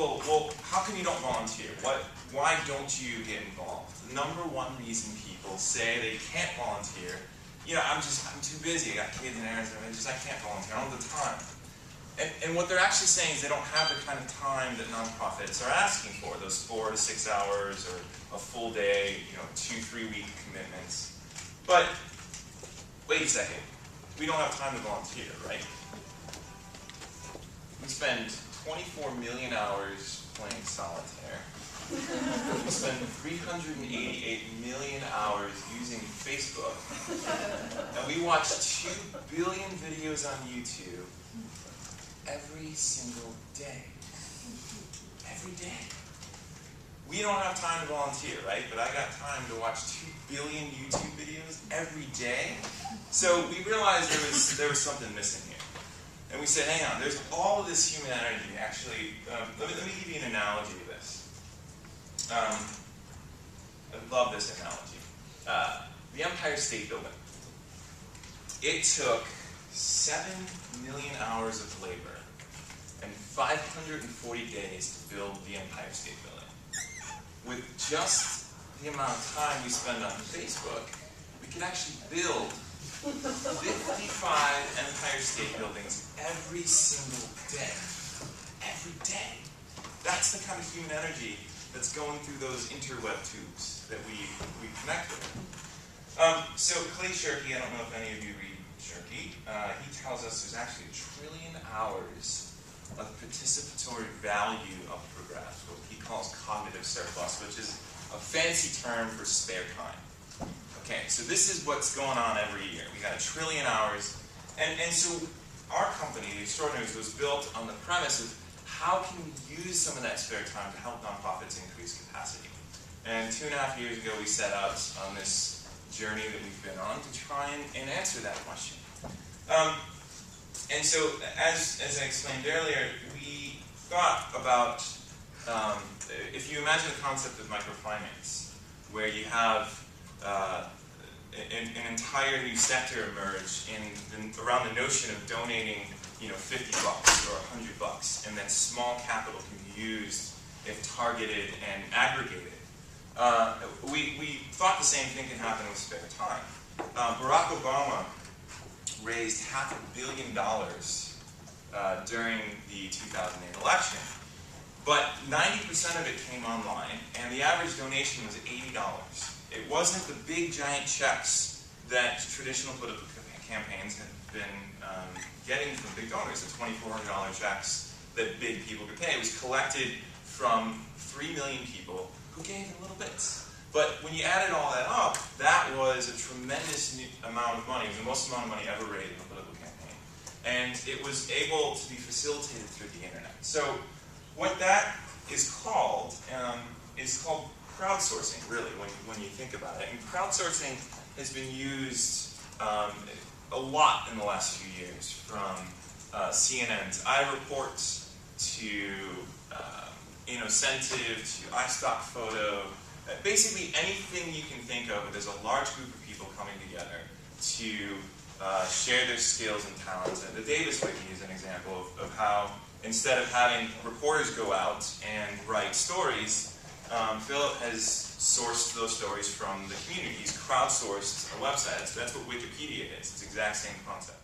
people, well, how come you don't volunteer? Why don't you get involved? The number one reason people say they can't volunteer, you know, I'm too busy, I got kids and errands, I can't volunteer, I don't have the time. And what they're actually saying is they don't have the kind of time that nonprofits are asking for, those 4 to 6 hours or a full day, you know, 2-3 week commitments. But wait a second, we don't have time to volunteer, right? We spend 24 million hours playing solitaire. We spend 388 million hours using Facebook. And we watch 2 billion videos on YouTube every single day. Every day. We don't have time to volunteer, right? But I got time to watch 2 billion YouTube videos every day. So we realized there was something missing here. And we said, hang on, there's all of this human energy. Actually, let me give you an analogy of this. I love this analogy. The Empire State Building. It took 7 million hours of labor and 540 days to build the Empire State Building. With just the amount of time we spend on Facebook, we could actually build 55 Empire State Buildings every single day. Every day. That's the kind of human energy that's going through those interweb tubes that we connect with. So Clay Shirky, I don't know if any of you read Shirky, he tells us there's actually 1 trillion hours of participatory value of progress, what he calls cognitive surplus, which is a fancy term for spare time. Okay, so this is what's going on every year. We got 1 trillion hours, and so our company, the Extraordinaries, was built on the premise of how can we use some of that spare time to help nonprofits increase capacity. And 2.5 years ago, we set out on this journey that we've been on to try and answer that question. And so, as I explained earlier, we thought about, if you imagine the concept of microfinance, where you have an entire new sector emerge around the notion of donating, you know, $50 or $100, and that small capital can be used if targeted and aggregated. We thought the same thing can happen with spare time. Barack Obama raised $500 million during the 2008 election, but 90% of it came online, and the average donation was $80. It wasn't the big giant checks that traditional political campaigns had been getting from big donors, the $2,400 checks that big people could pay. It was collected from 3 million people who gave in little bits. But when you added all that up, that was a tremendous amount of money. It was the most amount of money ever raised in a political campaign. And it was able to be facilitated through the internet. So what that is called crowdsourcing, really, when you think about it. And crowdsourcing has been used a lot in the last few years, from CNN's iReports to Innocentive to iStock Photo. Basically anything you can think of where there's a large group of people coming together to share their skills and talents. And the Davis Wiki is an example of how, instead of having reporters go out and write stories, Philip has sourced those stories from the community. He's crowdsourced a website. That's what Wikipedia is. It's the exact same concept.